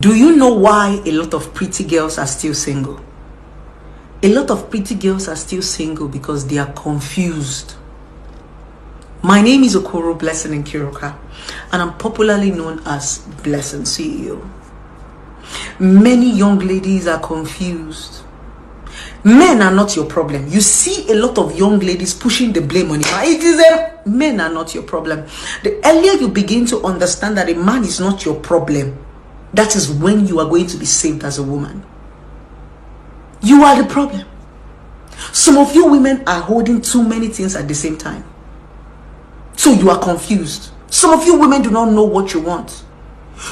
Do you know why a lot of pretty girls are still single? A lot of pretty girls are still single because they are confused. My name is Okoro Blessing Nkiruka, and I'm popularly known as Blessing CEO. Many young ladies are confused. Men are not your problem. You see a lot of young ladies pushing the blame on it. Men are not your problem. The earlier you begin to understand that a man is not your problem, that is when you are going to be saved as a woman. You are the problem. Some of you women are holding too many things at the same time. So you are confused. Some of you women do not know what you want.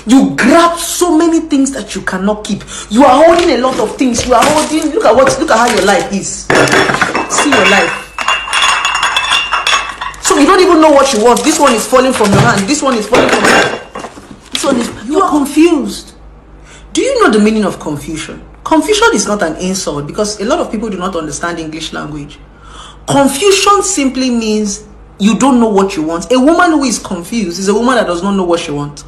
You grab so many things that you cannot keep. You are holding a lot of things. You are holding, look at how your life is. See your life. So you don't even know what you want. This one is falling from your hand. This one is falling from your hand. You are confused. Do you know the meaning of confusion? Confusion is not an insult because a lot of people do not understand English language. Confusion simply means you don't know what you want. A woman who is confused is a woman that does not know what she wants.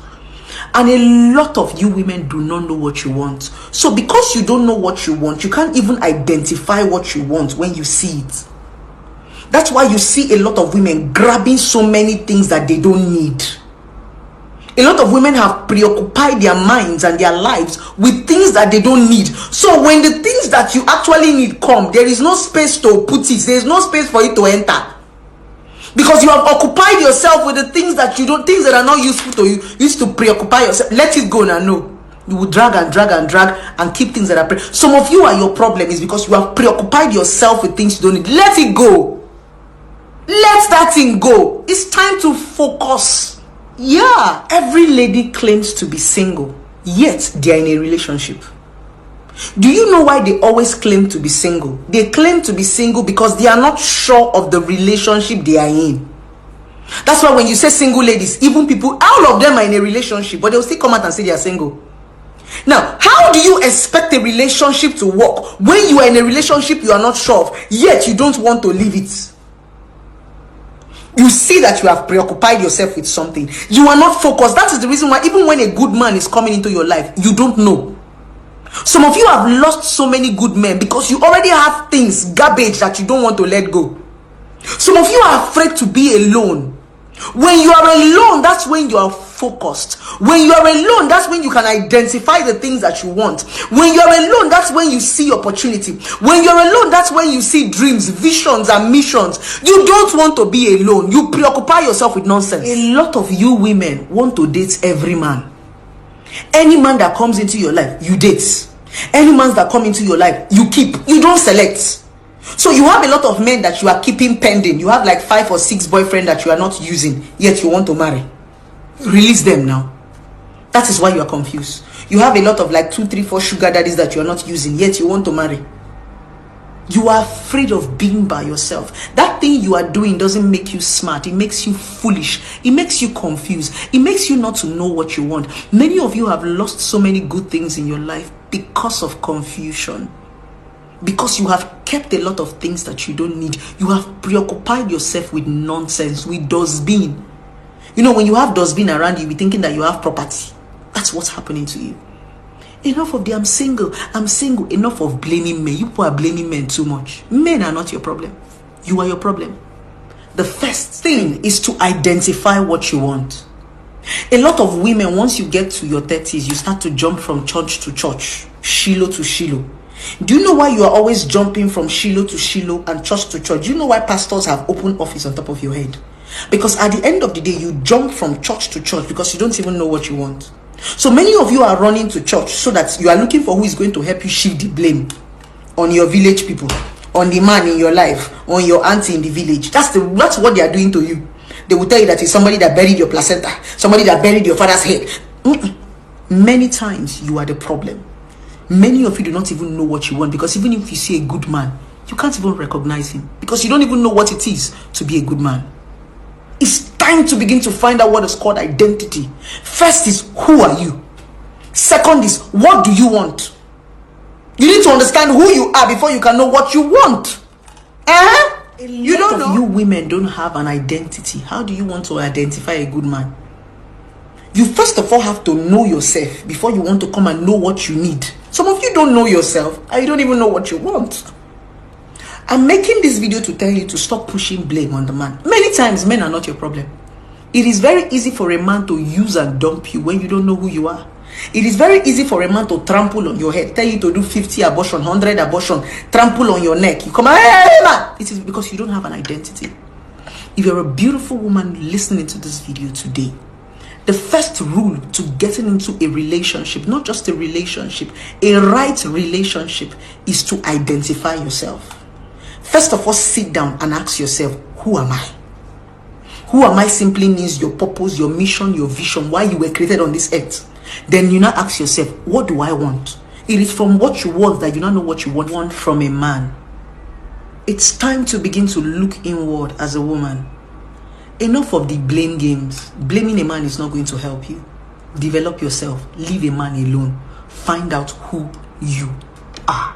And a lot of you women do not know what you want. So because you don't know what you want, you can't even identify what you want when you see it. That's why you see a lot of women grabbing so many things that they don't need. A lot of women have preoccupied their minds and their lives with things that they don't need. So when the things that you actually need come, there is no space to put it. There is no space for it to enter. Because you have occupied yourself with the things that you don't, things that are not useful to you. You used to preoccupy yourself. Let it go now. No. You will drag and keep things that are some of you are your problem is because you have preoccupied yourself with things you don't need. Let it go. Let that thing go. It's time to focus. Yeah, every lady claims to be single, yet they are in a relationship. Do you know why they always claim to be single? They claim to be single because they are not sure of the relationship they are in. That's why when you say single ladies, even people, all of them are in a relationship, but they'll still come out and say they are single. Now, how do you expect a relationship to work when you are in a relationship you are not sure of, yet you don't want to leave it? You see that you have preoccupied yourself with something. You are not focused. That is the reason why even when a good man is coming into your life, you don't know. Some of you have lost so many good men because you already have things, garbage that you don't want to let go. Some of you are afraid to be alone. When you are alone, that's when you are focused. When you are alone, that's when you can identify the things that you want. When you are alone, that's when you see opportunity. When you're alone, that's when you see dreams, visions, and missions. You don't want to be alone. You preoccupy yourself with nonsense. A lot of you women want to date every man. Any man that comes into your life, you date. Any man that come into your life, you keep. You don't select. So you have a lot of men that you are keeping pending. You have like 5 or 6 boyfriends that you are not using, yet you want to marry. Release them now. That is why you are confused. You have a lot of like 2, 3, 4 sugar daddies that you are not using, yet you want to marry. You are afraid of being by yourself. That thing you are doing doesn't make you smart. It makes you foolish. It makes you confused. It makes you not to know what you want. Many of you have lost so many good things in your life because of confusion. Because you have kept a lot of things that you don't need. You have preoccupied yourself with nonsense, with dustbin. You know, when you have dustbin around you, be thinking that you have property. That's what's happening to you. Enough of the I'm single. Enough of blaming men. You people are blaming men too much. Men are not your problem. You are your problem. The first thing is to identify what you want. A lot of women, once you get to your 30s, you start to jump from church to church, Shiloh to Shiloh. Do you know why you are always jumping from Shiloh to Shiloh and church to church? Do you know why pastors have open office on top of your head? Because at the end of the day, you jump from church to church because you don't even know what you want. So many of you are running to church so that you are looking for who is going to help you shift the blame on your village people, on the man in your life, on your auntie in the village. That's what they are doing to you. They will tell you that it's somebody that buried your placenta, somebody that buried your father's head. Many times you are the problem. Many of you do not even know what you want because even if you see a good man, you can't even recognize him because you don't even know what it is to be a good man. It's time to begin to find out what is called identity. First is, who are you? Second is, what do you want? You need to understand who you are before you can know what you want. You don't know. You women don't have an identity. How do you want to identify a good man? You first of all have to know yourself before you want to come and know what you need. Some of you don't know yourself and you don't even know what you want. I'm making this video to tell you to stop pushing blame on the man. Many times men are not your problem. It is very easy for a man to use and dump you when you don't know who you are. It is very easy for a man to trample on your head, tell you to do 50 abortion, 100 abortion, trample on your neck. You come, hey, man. It is because you don't have an identity. If you're a beautiful woman listening to this video today, the first rule to getting into a relationship, not just a relationship, a right relationship, is to identify yourself. First of all, sit down and ask yourself, who am I? Who am I simply means your purpose, your mission, your vision, why you were created on this earth. Then you now ask yourself, what do I want? It is from what you want that you now know what you want from a man. It's time to begin to look inward as a woman. Enough of the blame games. Blaming a man is not going to help you. Develop yourself. Leave a man alone. Find out who you are.